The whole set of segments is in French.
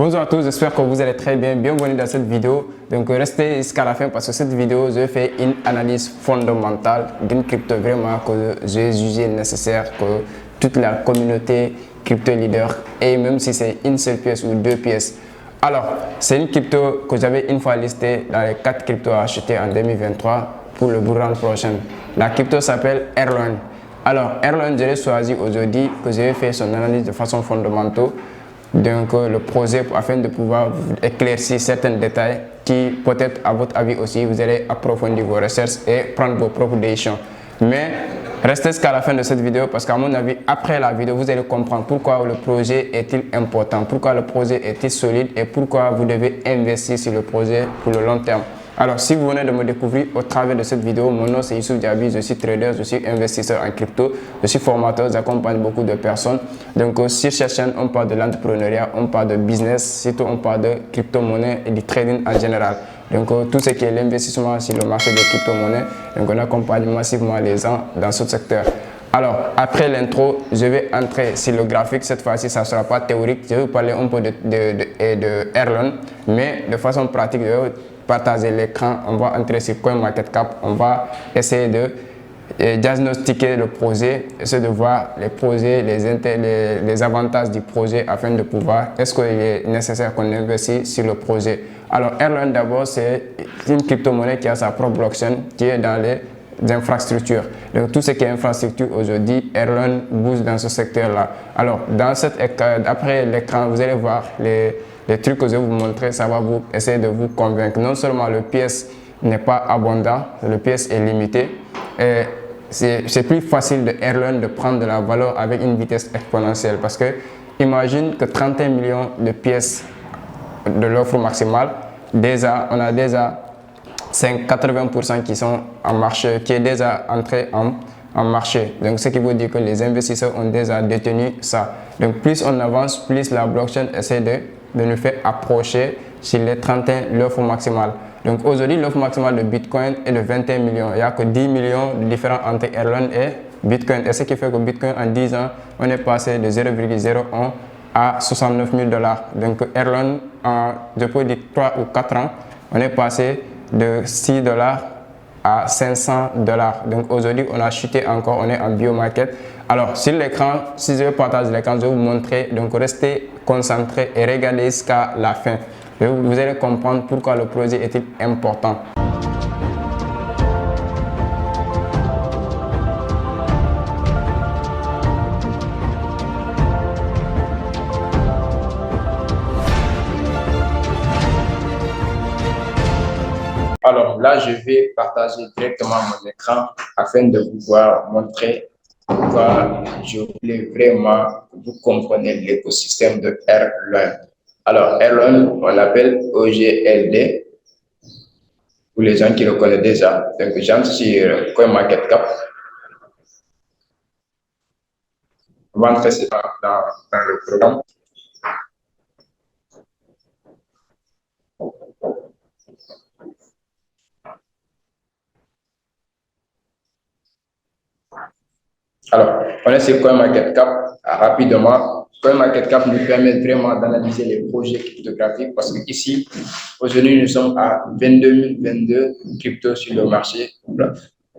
Bonjour à tous, j'espère que vous allez très bien. Bienvenue dans cette vidéo. Donc restez jusqu'à la fin parce que cette vidéo, je fais une analyse fondamentale d'une crypto vraiment que j'ai jugé nécessaire que toute la communauté crypto leader, et même si c'est une seule pièce ou deux pièces. Alors, c'est une crypto que j'avais une fois listée dans les 4 cryptos à acheter en 2023 pour le bull run prochain. La crypto s'appelle Erlon. Alors, Erlon, je l'ai choisi aujourd'hui que j'ai fait son analyse de façon fondamentale. Donc le projet afin de pouvoir éclaircir certains détails qui peut-être à votre avis aussi vous allez approfondir vos recherches et prendre vos propres décisions. Mais restez jusqu'à la fin de cette vidéo parce qu'à mon avis après la vidéo vous allez comprendre pourquoi le projet est-il important, pourquoi le projet est-il solide et pourquoi vous devez investir sur le projet pour le long terme. Alors, si vous venez de me découvrir au travers de cette vidéo, mon nom c'est Youssouf Diaby, je suis trader, je suis investisseur en crypto, je suis formateur, j'accompagne beaucoup de personnes. Donc, sur cette chaîne, on parle de l'entrepreneuriat, on parle de business, surtout on parle de crypto-monnaie et du trading en général. Donc, tout ce qui est l'investissement sur le marché des crypto-monnaies, donc on accompagne massivement les gens dans ce secteur. Alors, après l'intro, je vais entrer sur le graphique. Cette fois-ci, ça ne sera pas théorique. Je vais vous parler un peu de Erlon, mais de façon pratique, je vais partager l'écran. On va entrer sur CoinMarketCap. On va essayer de diagnostiquer le projet, essayer de voir les projets, les avantages du projet afin de pouvoir, est-ce qu'il est nécessaire qu'on investisse sur le projet. Alors, Erlon, d'abord, c'est une crypto-monnaie qui a sa propre blockchain, qui est dans les infrastructures. Donc tout ce qui est infrastructure aujourd'hui, Erlon bouge dans ce secteur-là. Alors après l'écran, vous allez voir les trucs que je vais vous montrer, ça va vous essayer de vous convaincre. Non seulement le pièce n'est pas abondant, le pièce est limité. C'est plus facile de Erlon de prendre de la valeur avec une vitesse exponentielle parce que imagine que 31 millions de pièces de l'offre maximale, on a déjà 80% qui sont en marché, qui est déjà entré en marché. Donc, ce qui veut dire que les investisseurs ont déjà détenu ça. Donc, plus on avance, plus la blockchain essaie de nous faire approcher sur les 31 l'offre maximale. Donc, aujourd'hui, l'offre maximale de Bitcoin est de 21 millions. Il n'y a que 10 millions de différents entre Erlon et Bitcoin. Et ce qui fait que Bitcoin, en 10 ans, on est passé de 0,01 à 69 000 $. Donc, Erlon, en, je peux dire 3 ou 4 ans, on est passé de 6 $ à 500 $. Donc aujourd'hui, on a chuté encore, on est en biomarket. Alors sur l'écran, si je partage l'écran, je vais vous montrer. Donc restez concentrés et regardez jusqu'à la fin. Vous allez comprendre pourquoi le projet est-il important. Alors là, je vais partager directement mon écran afin de pouvoir montrer pourquoi je voulais vraiment que vous compreniez l'écosystème de Erlon. Alors, Erlon, on l'appelle OGLD pour les gens qui le connaissent déjà. Donc, j'entre sur CoinMarketCap. On va entrer dans le programme. Alors, on est sur CoinMarketCap rapidement. CoinMarketCap nous permet vraiment d'analyser les projets cryptographiques parce qu'ici, aujourd'hui, nous sommes à 22 022 cryptos sur le marché.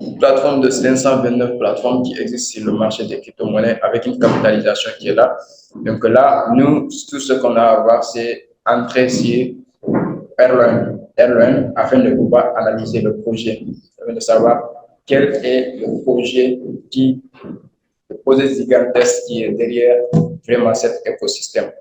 Une plateforme de 529 plateformes qui existent sur le marché des crypto-monnaies avec une capitalisation qui est là. Donc là, nous, tout ce qu'on a à voir, c'est entrer sur Erlon afin de pouvoir analyser le projet, afin de savoir quel est le projet gigantesque qui est derrière vraiment cet écosystème.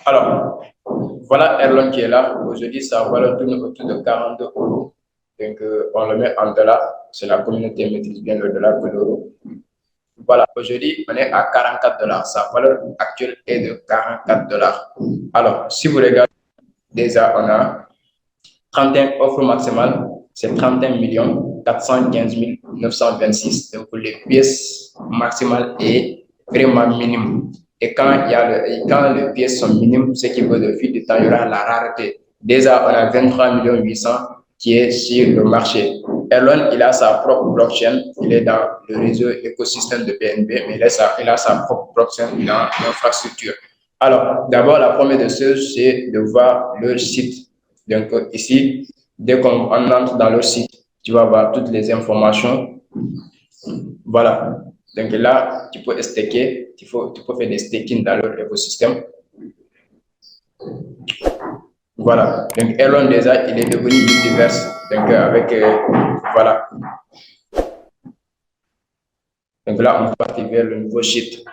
Alors, voilà Erlon qui est là. Aujourd'hui, sa valeur tourne autour de 42 €. Donc, on le met en dollars. C'est la communauté maîtrise bien le dollar que l'euro. Voilà, aujourd'hui, on est à 44 $. Sa valeur actuelle est de 44 $. Alors, si vous regardez, déjà, on a 31 offres maximales, c'est 31 415 926. Donc, les pièces maximales est vraiment minime. Et quand les pièces sont minimes, ce qui veut dire fil de temps, il y aura la rareté. Déjà, on a 23 800 000 qui est sur le marché. Elon, il a sa propre blockchain, il est dans le réseau écosystème de BNB, mais il a sa propre blockchain dans l'infrastructure. Alors, d'abord, la première des choses, c'est de voir le site. Donc, ici, dès qu'on entre dans le site, tu vas voir toutes les informations. Voilà. Donc là, tu peux staker, tu peux faire des staking dans leur écosystème. Voilà. Donc Elon déjà, il est devenu multiverse. Donc voilà. Donc là, on va partir vers le nouveau site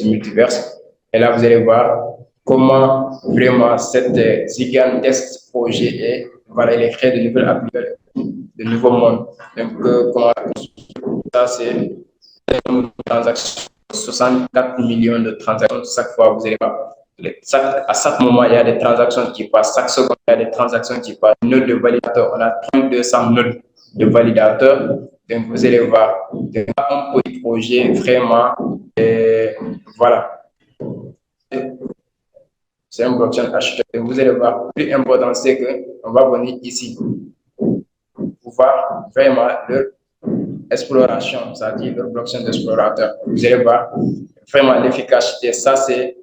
multiverse. Et là, vous allez voir comment vraiment cette gigantesque projet est, voilà, il est créé de nouvelles applications, de nouveaux mondes. Donc, comment ça, c'est une transaction, 64 millions de transactions chaque fois, vous allez voir. À chaque moment, il y a des transactions qui passent. Chaque seconde, il y a des transactions qui passent. Node de validateur, on a 3200 nodes de validateurs. Donc, vous allez voir, un petit projet vraiment, voilà. C'est un blockchain HTTP. Vous allez voir, plus important, c'est qu'on va venir ici pour voir vraiment leur exploration, c'est-à-dire leur blockchain d'explorateur. Vous allez voir vraiment l'efficacité. Ça, c'est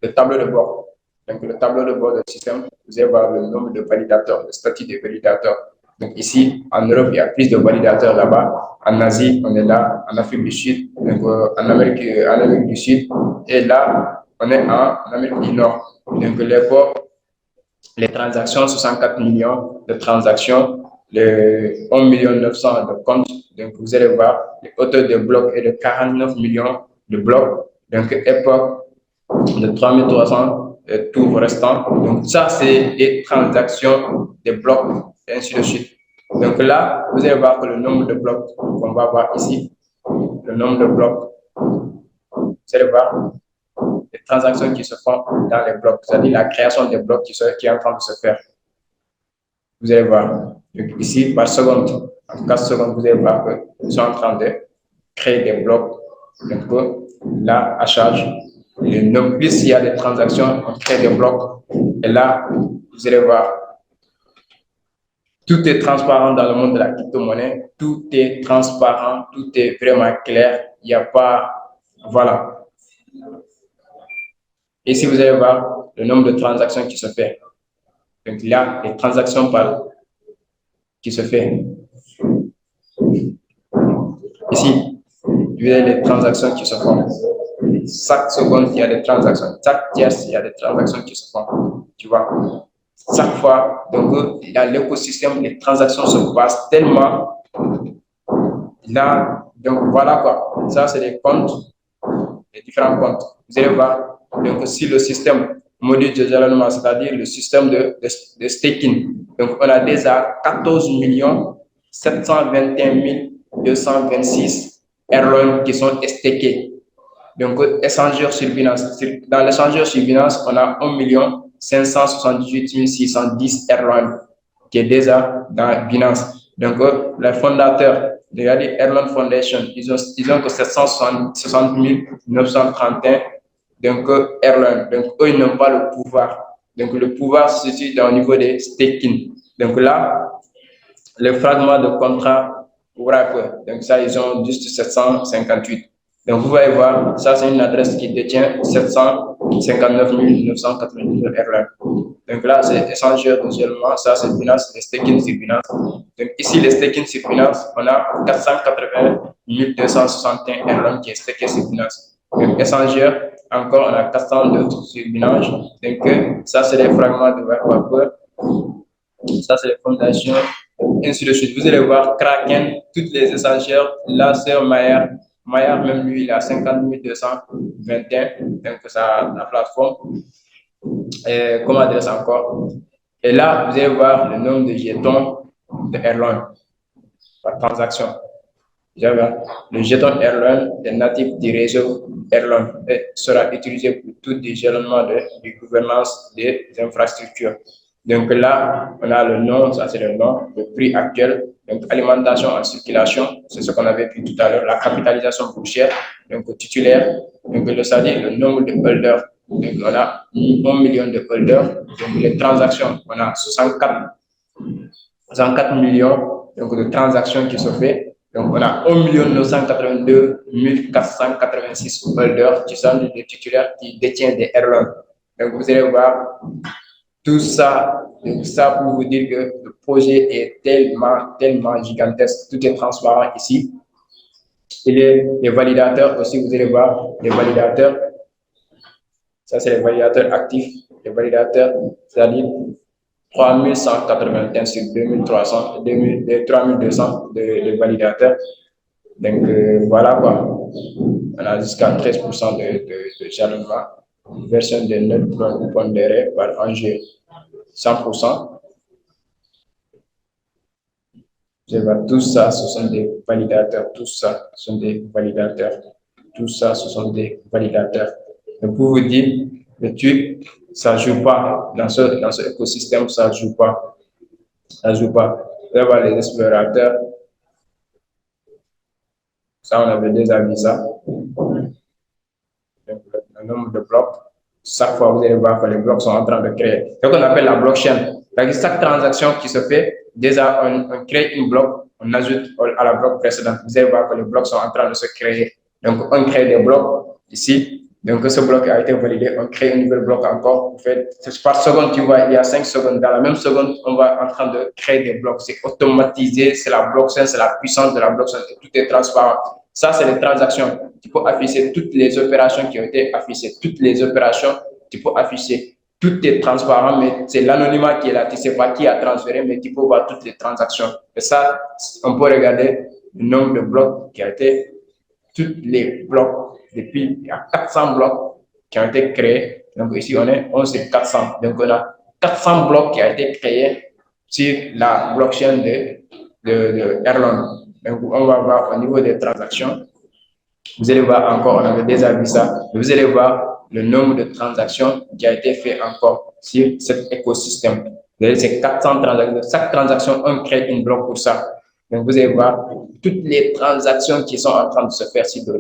le tableau de bord. Donc, le tableau de bord du système, vous allez voir le nombre de validateurs, le statut des validateurs. Donc, ici, en Europe, il y a plus de validateurs là-bas. En Asie, on est là. En Afrique du Sud, donc, en Amérique du Sud. Et là, on est en Amérique du Nord. Donc, les transactions, 64 millions de transactions, les 1 900 000 de comptes. Donc, vous allez voir, les hauteurs de blocs est de 49 millions de blocs. Donc, époque de 3300 tout restant. Donc, ça, c'est les transactions des blocs, et ainsi de suite. Donc là, vous allez voir que le nombre de blocs qu'on va voir ici, le nombre de blocs, vous allez voir les transactions qui se font dans les blocs, c'est-à-dire la création des blocs qui est en train de se faire. Vous allez voir. Donc ici, par seconde, en 4 secondes, vous allez voir qu'ils sont en train de créer des blocs. Donc là, à charge, plus il y a des transactions, on crée des blocs. Et là, vous allez voir, tout est transparent dans le monde de la crypto-monnaie. Tout est transparent, tout est vraiment clair. Il n'y a pas... Voilà. Ici, vous allez voir le nombre de transactions qui se fait. Donc là, les transactions qui se fait. Ici, vous avez les transactions qui se font. Chaque seconde, il y a des transactions. Chaque tierce, il y a des transactions qui se font. Tu vois? Chaque fois, donc, il y a l'écosystème, les transactions se passent tellement. Là, donc voilà quoi. Ça, c'est les comptes, les différents comptes. Vous allez voir. Donc, si le système module de jalonnement, c'est-à-dire le système de staking, donc on a déjà 14 721 226 Erlon qui sont stakés. Donc, échangeurs sur Binance. Dans l'échangeur sur Binance, on a 1 578 610 Erlon qui est déjà dans Binance. Donc, les fondateurs de la Erlon Foundation, ils ont que 760 931 donc Erlon. Donc, eux, ils n'ont pas le pouvoir. Donc, le pouvoir se situe au niveau des staking. Donc là, les fragments de contrat Oracle. Donc ça, ils ont juste 758. Donc vous allez voir, ça c'est une adresse qui détient 759 999 Erlang. Donc là, c'est échangeur mutuellement, ça c'est Binance, les staking sur Binance. Donc ici, les staking sur Binance, on a 480 261 Erlang qui est stacké sur Binance. Donc échangeur, encore on a 400 d'autres sur Binance. Donc ça c'est les fragments de Oracle. Ça c'est les fondations, ainsi de suite. Vous allez voir Kraken, toutes les échangeurs, là c'est Maillard. Maillard, même lui, il a 50 221, donc ça, la plateforme. Et comment dire ça encore? Et là, vous allez voir le nombre de jetons de Erlang par transaction. Le jeton Erlang est natif du réseau Erlang et sera utilisé pour tout dégelonnement de gouvernance des infrastructures. Donc là, on a le nom, ça c'est le nom, le prix actuel. Donc alimentation en circulation, c'est ce qu'on avait vu tout à l'heure, la capitalisation boursière, donc titulaire, donc c'est-à-dire le nombre de holders. Donc on a 1 million de holders. Donc les transactions, on a 64 millions donc, de transactions qui sont faites. Donc, on a 1 982 486 holders qui sont des titulaires qui détiennent des Erlon. Donc, vous allez voir tout ça, pour vous dire que le projet est tellement gigantesque. Tout est transparent ici. Et les validateurs aussi, vous allez voir, les validateurs, ça c'est les validateurs actifs, les validateurs, c'est-à-dire 3181 sur 2300, 3200 de validateurs. Donc voilà quoi. On a jusqu'à 13% de jalonnement. Version de notes pondérée par Angers 100%. Je vois tout ça, ce sont des validateurs. Tout ça, ce sont des validateurs. Tout ça, ce sont des validateurs. Donc pour vous dire, le truc, ça ne joue pas dans ce écosystème, ça ne joue pas. Ça ne joue pas. Vous allez voir les explorateurs. Ça, on avait déjà vu ça. Donc, le nombre de blocs. Chaque fois, vous allez voir que les blocs sont en train de créer. C'est ce qu'on appelle la blockchain. Donc, chaque transaction qui se fait, déjà, on crée une bloc, on ajoute à la bloc précédente. Vous allez voir que les blocs sont en train de se créer. Donc, on crée des blocs ici. Donc, ce bloc a été validé. On crée un nouvel bloc encore. En fait, par seconde, tu vois, il y a 5 secondes. Dans la même seconde, on va en train de créer des blocs. C'est automatisé. C'est la blockchain, c'est la puissance de la blockchain. Tout est transparent. Ça, c'est les transactions. Tu peux afficher toutes les opérations qui ont été affichées. Toutes les opérations, tu peux afficher. Tout est transparent, mais c'est l'anonymat qui est là. Tu ne sais pas qui a transféré, mais tu peux voir toutes les transactions. Et ça, on peut regarder le nombre de blocs qui a été, tous les blocs, depuis, il y a 400 blocs qui ont été créés. Donc ici, on est 11 sur 400. Donc on a 400 blocs qui ont été créés sur la blockchain de Erlon. Donc on va voir au niveau des transactions. Vous allez voir encore, on avait déjà vu ça. Vous allez voir le nombre de transactions qui a été fait encore sur cet écosystème. Vous avez ces 400 transactions. Chaque transaction, on crée une bloc pour ça. Donc, vous allez voir toutes les transactions qui sont en train de se faire sur le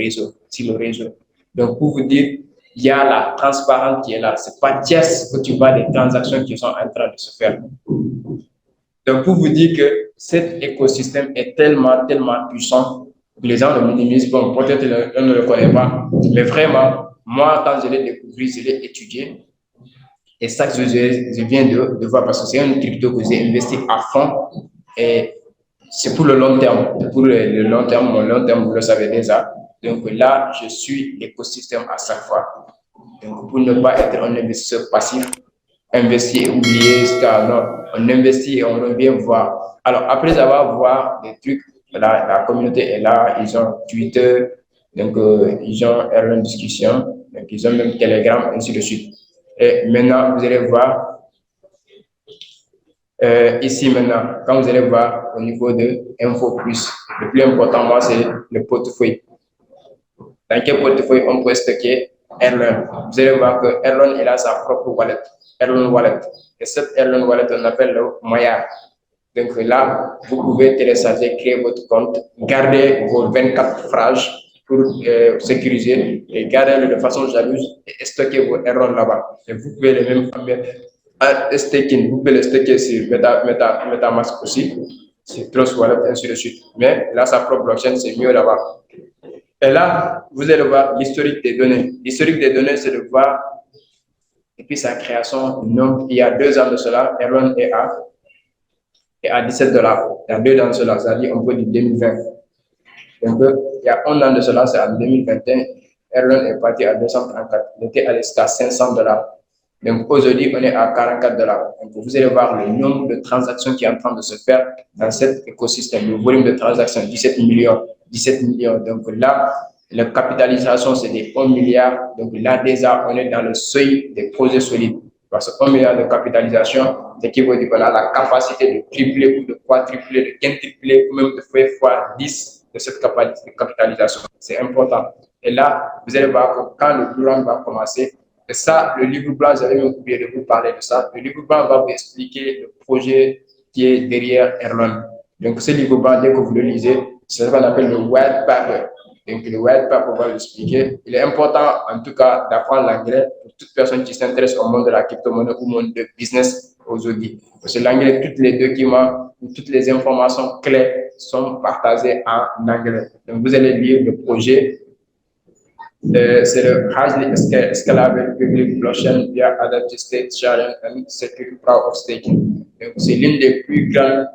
réseau. Donc, pour vous dire, il y a la transparence qui est là. Ce n'est pas Chess que tu vois les transactions qui sont en train de se faire. Donc, pour vous dire que cet écosystème est tellement puissant que les gens le minimisent. Bon, peut-être on ne le connaît pas, mais vraiment, moi, quand je l'ai découvert, je l'ai étudié. Et ça, je viens de voir parce que c'est une crypto que j'ai investi à fond. Et c'est pour le long terme. Pour le long terme, mon long terme, vous le savez déjà. Donc là, je suis l'écosystème à chaque fois. Donc, pour ne pas être un investisseur passif, investir et oublier, non, on investit et on revient voir. Alors, après avoir vu des trucs, la communauté est là, ils ont Twitter, donc ils ont Erlon Discussion, donc ils ont même Telegram, ainsi de suite. Et maintenant, vous allez voir, ici maintenant, quand vous allez voir au niveau de Info Plus, le plus important, moi, c'est le portefeuille. Dans quel portefeuille on peut stocker Erlon? Vous allez voir que Erlon est là sa propre wallet, Erlon Wallet. Et cette Erlon Wallet, on appelle le Maya. Donc là, vous pouvez télécharger, créer votre compte, garder vos 24 phrases pour sécuriser et garder-le de façon jalouse et stocker vos Erlon là-bas. Et vous pouvez les même staking, vous pouvez le stocker sur MetaMask aussi, sur Trust Wallet, ainsi de suite. Mais là, sa propre blockchain, c'est mieux là-bas. Et là, vous allez voir l'historique des données. L'historique des données, c'est de voir, depuis sa création, il y a 2 ans de cela, Erlon est à $17. Il y a 2 ans de cela, c'est-à-dire on peut dire 2020. Donc, il y a 1 an de cela, c'est en 2021, Erlon est parti à 234. Il était allé jusqu'à $500. Donc, aujourd'hui, on est à $44. Donc, vous allez voir le nombre de transactions qui est en train de se faire dans cet écosystème. Le volume de transactions, 17 millions. 17 millions. Donc là, la capitalisation, c'est des 1 milliard. Donc là, déjà, on est dans le seuil des projets solides. Parce que 1 milliard de capitalisation, c'est qui veut dire qu'on a la capacité de tripler ou de quadrupler, de quintupler ou même de faire fois 10 de cette capitalisation. C'est important. Et là, vous allez voir que quand le bull run va commencer, Et ça, le livre blanc, j'avais même oublié de vous parler de ça. Le livre blanc va vous expliquer le projet qui est derrière Erlon. Donc, ce livre blanc, dès que vous le lisez, c'est ce qu'on appelle le white paper. Donc, le white paper va l'expliquer. Il est important, en tout cas, d'apprendre l'anglais pour toute personne qui s'intéresse au monde de la crypto-monnaie ou au monde de business aujourd'hui. Parce que l'anglais, toutes les documents ou toutes les informations clés sont partagées en anglais. Donc, vous allez lire le projet. C'est le Highly Scalable Public Blockchain via Adaptive State Sharing and Secure Proof of Staking. C'est l'une des plus grandes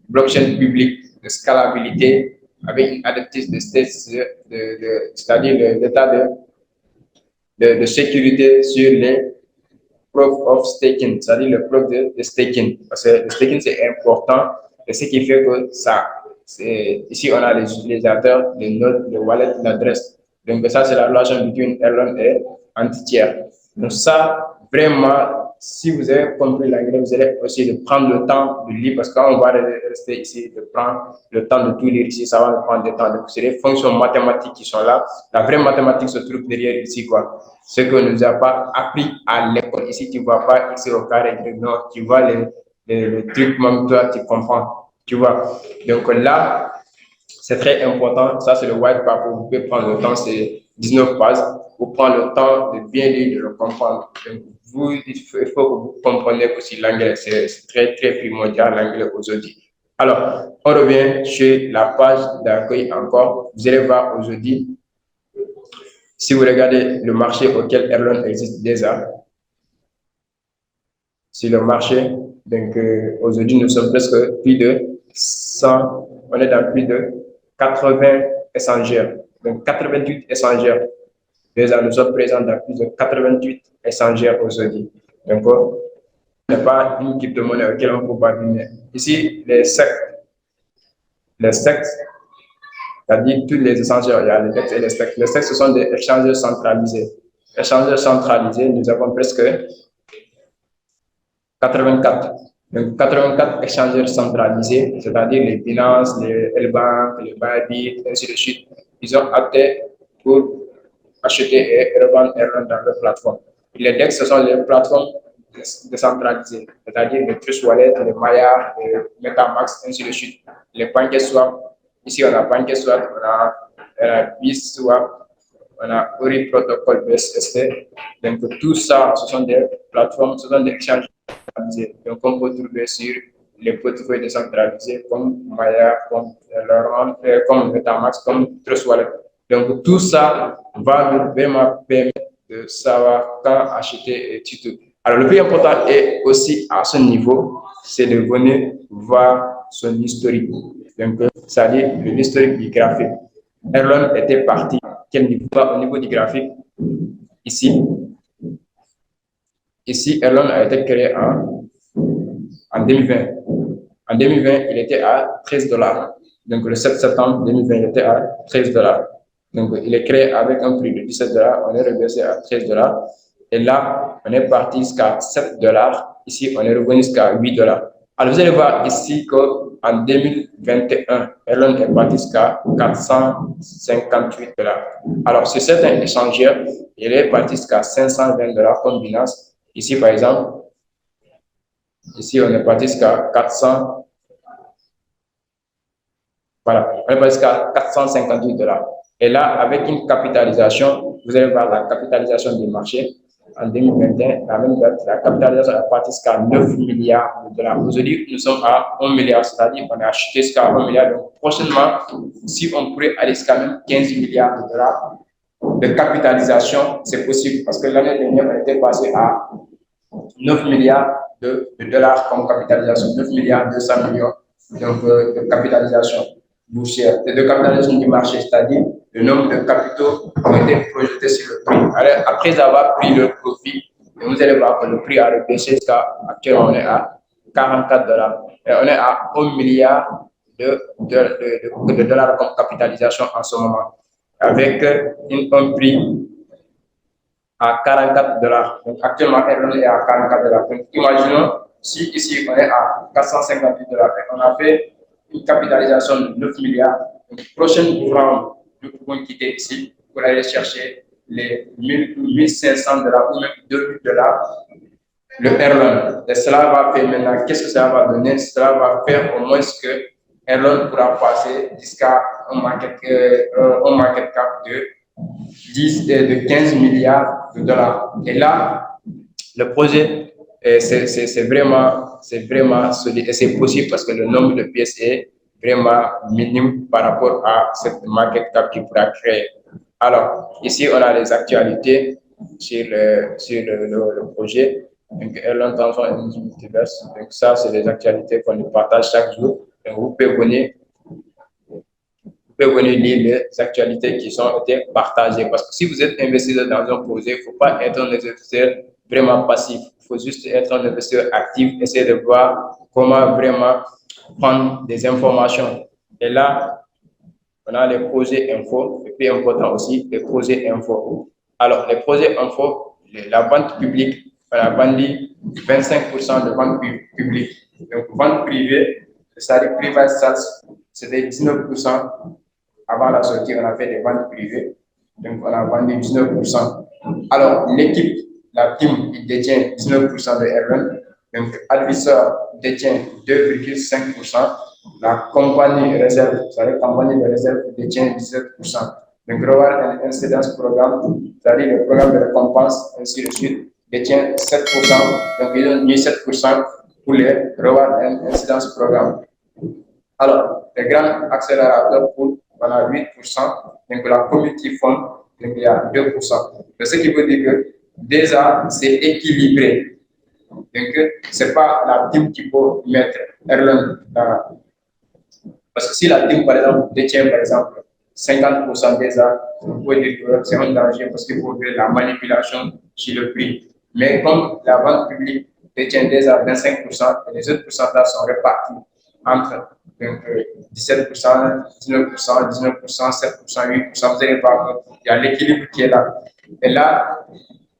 blockchains publiques de scalabilité avec une adaptive state, c'est-à-dire l'état de sécurité sur les proof of staking, c'est-à-dire le proof de staking. Parce que le staking, c'est important et ce qui fait que ça, ici, on a les utilisateurs, les nodes, le wallet, l'adresse. Donc, ça, c'est la relation entre Erlon et Antitiers. Donc, ça, vraiment, si vous avez compris l'anglais, vous allez aussi de prendre le temps de lire parce que quand on va rester ici, de prendre le temps de tout lire ici, ça va prendre du temps. Donc, c'est les fonctions mathématiques qui sont là. La vraie mathématique se trouve derrière ici, quoi. Ce qu'on ne nous a pas appris à l'école. Ici, tu ne vois pas X au carré, non, tu vois les trucs, même toi, tu comprends. Tu vois. Donc là, c'est très important. Ça, c'est le white paper. Vous pouvez prendre le temps, c'est 19 pages. Vous prenez le temps de bien lire, de le comprendre. Donc, il faut que vous compreniez aussi l'anglais. C'est très, très primordial, l'anglais aujourd'hui. Alors, on revient sur la page d'accueil encore. Vous allez voir aujourd'hui, si vous regardez le marché auquel Erlon existe déjà, sur le marché, donc aujourd'hui, nous sommes presque plus de 100, on est dans plus de 80 échangeurs, donc 88 échangeurs. Déjà, nous sommes présents dans plus de 88 échangeurs aujourd'hui. Donc, ce n'est pas une crypto-monnaie auquel on peut pas venir. Ici, les sectes, c'est-à-dire tous les échangeurs, il y a les DEX et les STEC. Les STEC, ce sont des échangeurs centralisés. Échangeurs centralisés, nous avons presque 84. Donc, 84 échangeurs centralisés, c'est-à-dire les Binance, les Elbank, les Bybit, ainsi de suite. Ils ont opté pour acheter et revendre Erlon dans leur plateforme. Les DEX, ce sont les plateformes décentralisées, c'est-à-dire les Trust Wallet, les Maya, les MetaMask, ainsi de suite. Les PancakeSwap. Ici, on a PancakeSwap, on a BSwap, on a Ori Protocol BSST. Donc, tout ça, ce sont des plateformes, ce sont des échanges décentralisés. Donc, on peut trouver sur les portefeuilles décentralisés comme Maya, comme MetaMask, comme Trust Wallet. Donc, tout ça va nous vraiment permettre de savoir quand acheter et tout. Alors, le plus important est aussi à ce niveau, c'est de venir voir son historique. Donc, c'est-à-dire l'historique du graphique. Erlon était parti. Quel niveau? Au niveau du graphique, ici. Ici, Erlon a été créé en 2020. En 2020, il était à 13 $. Donc, le 7 septembre 2020, il était à 13 $. Donc, il est créé avec un prix de 17 $. On est reversé à 13 $. Et là, on est parti jusqu'à 7 $. Ici, on est revenu jusqu'à 8 $. Alors, vous allez voir ici qu'en 2021, Erlon est parti jusqu'à 458 $. Alors, sur certains échangeurs, il est parti jusqu'à 520 $ comme Binance. Ici, par exemple, ici, on est parti jusqu'à 400. Voilà, on est parti jusqu'à 458 $. Et là, avec une capitalisation, vous allez voir la capitalisation du marché en 2021, la même date, la capitalisation est partie jusqu'à 9 milliards de $. Aujourd'hui, nous sommes à 1 milliard, c'est-à-dire qu'on a acheté jusqu'à 1 milliard. Donc, prochainement, si on pourrait aller jusqu'à même 15 milliards de $ de capitalisation, c'est possible parce que l'année dernière, on était passé à 9 milliards de $ comme capitalisation, 9 milliards 200 millions donc, de capitalisation boursière, de capitalisation du marché, c'est-à-dire le nombre de capitaux qui ont été projetés sur le prix. Alors, après avoir pris le profit, vous allez voir que le prix a rebaissé jusqu'à actuellement on est à 44 $. Et on est à 1 milliard de dollars comme capitalisation en ce moment, avec un prix à 44 $. Donc, actuellement, Erlon est à 44 $. Donc, imaginons si ici, on est à 458 $ et on a fait une capitalisation de 9 milliards. Donc, prochaine round, nous pouvons quitter ici pour aller chercher les 1500 $ ou même 2000 $ le Erlon. Et cela va faire maintenant, qu'est-ce que cela va donner? Cela va faire au moins que Erlon pourra passer jusqu'à un market cap de 15 milliards de dollars. Et là, le projet, c'est vraiment solide et c'est possible parce que le nombre de pièces est vraiment minime par rapport à cette market cap qu'il pourra créer. Alors, ici, on a les actualités sur le projet. Donc, Erlon Transform Multiverse. Donc, ça, c'est les actualités qu'on nous partage chaque jour. Donc, vous pouvez venir lire les actualités qui sont été partagées. Parce que si vous êtes investisseur dans un projet, il ne faut pas être un investisseur vraiment passif. Il faut juste être un investisseur actif, essayer de voir comment vraiment prendre des informations. Et là, on a les projets info, et puis important aussi, les projets info. Alors, les projets info, la vente publique, on a vendu 25% de vente publique. Donc, vente privée, c'est-à-dire private sales, c'était 19%. Avant la sortie, on a fait des ventes privées. Donc, on a vendu 19%. Alors, l'équipe, la team, il détient 19% de Erlon. Donc, Advisor détient 2,5%. La compagnie réserve, c'est-à-dire la compagnie de réserve détient 17%. Donc, Reward and Incidence Programme, c'est-à-dire le programme de récompense, ainsi de suite, détient 7%. Donc, ils ont mis 7% pour les Reward and Incidence Programme. Alors, les grands accélérateurs pour on a 8%, donc la community fund, donc il y a 2%. Donc, ce qui veut dire que déjà, c'est équilibré. Donc, ce n'est pas la team qui peut mettre Erlon dans. Parce que si la team, par exemple, détient, par exemple, 50% déjà, vous pouvez dire que c'est un danger parce qu'il faut faire la manipulation sur le prix. Mais comme la vente publique détient déjà 25%, et les autres pourcentages sont répartis entre donc, 17%, 19%, 19%, 7%, 8%, vous allez voir qu'il y a l'équilibre qui est là. Et là,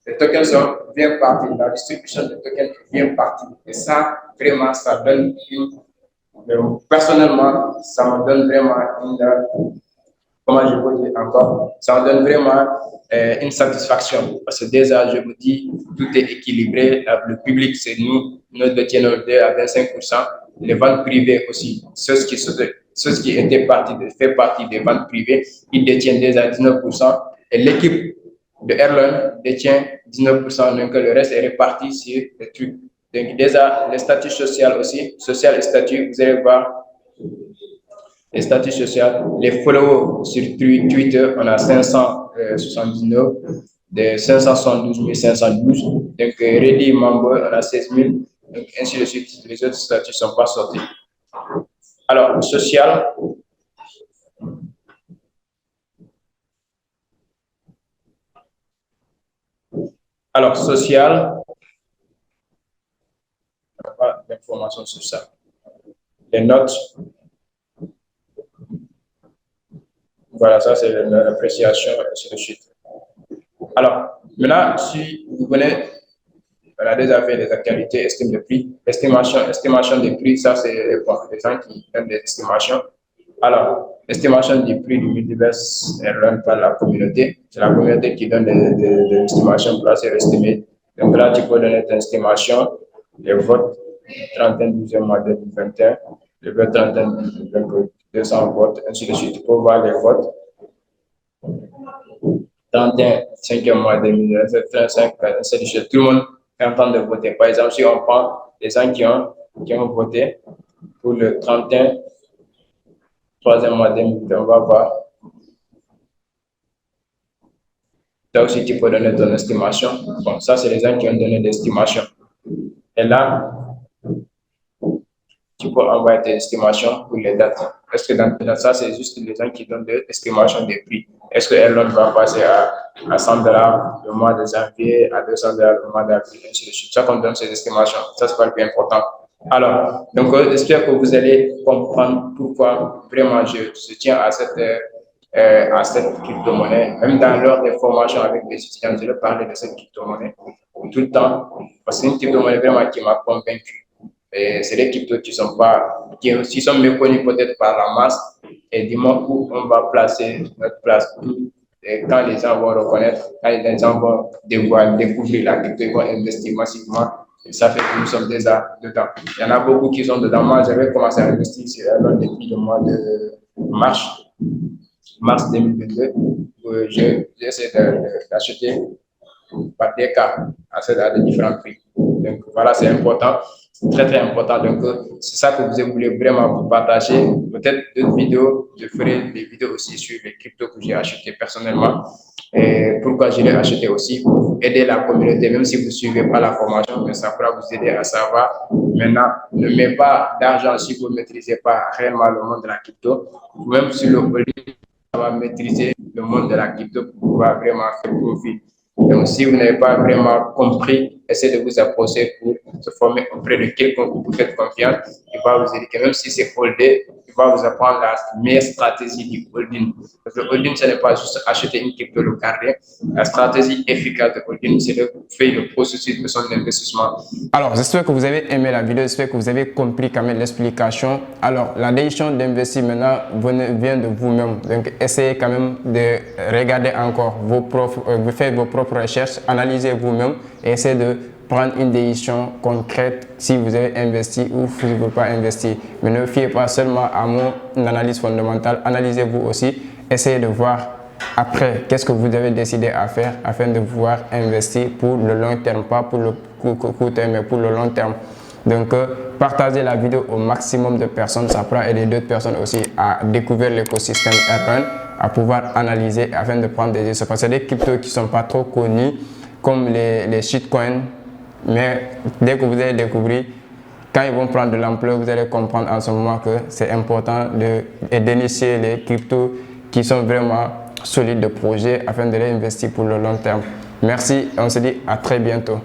les tokens sont bien partis, la distribution des tokens est bien partie. Et ça, vraiment, ça donne personnellement, ça me donne vraiment comment je peux dire encore, ça me donne vraiment une satisfaction. Parce que déjà, je vous dis, tout est équilibré. Le public, c'est nous détenons à 25%. Les ventes privées aussi, ceux qui étaient fait partie des ventes privées, ils détiennent déjà 19%. Et l'équipe de Erlon détient 19%. Donc, le reste est réparti sur les trucs. Donc, déjà, les statuts sociaux aussi, social et statut, vous allez voir les statuts sociaux, les followers sur Twitter, on a 579, de 572 512. Donc, Ready Member, on a 16 000. Donc, ainsi de suite, les autres statuts ne sont pas sortis. Alors, social. Alors, social. On n'a pas d'informations sur ça. Les notes. Voilà, ça c'est l'appréciation, ainsi de suite. Alors, maintenant, si vous venez, on a déjà fait des actualités, estime de prix, estimation des prix, ça c'est les gens qui donnent des estimations. Alors, estimation du prix du multiverse est run par la communauté. C'est la communauté qui donne des estimations pour essayer d'estimer. Donc là, tu peux donner ton estimation, les votes, 31 12e mois 2021, le vote 31 200 votes, ainsi de suite. Tu peux voir les votes. 31 5e mois 2021, 35, ainsi de suite. Tout le monde est en train de voter. Par exemple, si on prend les gens qui ont voté pour le 31 3e mois 2020, on va voir. Là aussi, tu peux donner ton estimation. Bon, ça, c'est les gens qui ont donné l'estimation. Et là, tu peux envoyer tes estimations pour les dates. Est-ce que dans ça, c'est juste les gens qui donnent des estimations des prix? Est-ce que Erlon va passer à 100 $ le mois de janvier, à 200 $ le mois d'avril, ainsi de suite? Ça, qu'on donne ces estimations. Ça, c'est pas le plus important. Alors, donc, j'espère que vous allez comprendre pourquoi vraiment je tiens à cette crypto-monnaie. Même dans l'heure des formations avec les étudiants, je leur parlais de cette crypto-monnaie tout le temps. Parce que c'est une crypto-monnaie vraiment qui m'a convaincu. C'est des cryptos qui sont méconnus peut-être par la masse. Et dis-moi où on va placer notre place. quand les gens vont reconnaître, quand les gens vont découvrir la crypto, ils vont investir massivement. Et ça fait que nous sommes déjà dedans. Il y en a beaucoup qui sont dedans. Moi, j'avais commencé à investir sur Elrond depuis le mois de mars 2022. J'ai essayé d'acheter par des cas à de différents prix. Donc voilà, c'est important, c'est très très important. Donc c'est ça que vous voulez vraiment vous partager. Peut-être d'autres vidéos, je ferai des vidéos aussi sur les cryptos que j'ai achetés personnellement et pourquoi je l'ai acheté aussi pour aider la communauté, même si vous ne suivez pas la formation, mais ça pourra vous aider à savoir. Maintenant, ne mettez pas d'argent si vous ne maîtrisez pas réellement le monde de la crypto, ou même sur le holding, ça va maîtriser le monde de la crypto pour pouvoir vraiment faire profit. Donc, si vous n'avez pas vraiment compris, essayez de vous approcher pour se former auprès de quelqu'un que vous faites confiance. Il va vous aider, même si c'est holdé, il va vous apprendre la meilleure stratégie du holding. Parce que le holding, ce n'est pas juste acheter une crypto, le garder. La stratégie efficace de holding, c'est de faire le processus de son investissement. Alors, j'espère que vous avez aimé la vidéo, j'espère que vous avez compris quand même l'explication. Alors, la décision d'investir maintenant vient de vous-même. Donc, essayez quand même de regarder encore vous faites vos propres recherches, analysez vous-même et essayez de prendre une décision concrète si vous avez investi ou si vous ne voulez pas investir. Mais ne fiez pas seulement à mon analyse fondamentale, analysez-vous aussi, essayez de voir après qu'est-ce que vous avez décidé à faire afin de pouvoir investir pour le long terme, pas pour le court terme, mais pour le long terme. Donc, partagez la vidéo au maximum de personnes, ça pourra aider d'autres personnes aussi à découvrir l'écosystème Elrond, à pouvoir analyser afin de prendre des décisions. Parce que c'est des cryptos qui ne sont pas trop connus comme les shitcoins, mais dès que vous allez découvrir, quand ils vont prendre de l'ampleur, vous allez comprendre en ce moment que c'est important d'initier les cryptos qui sont vraiment solides de projet afin de les investir pour le long terme. Merci et on se dit à très bientôt.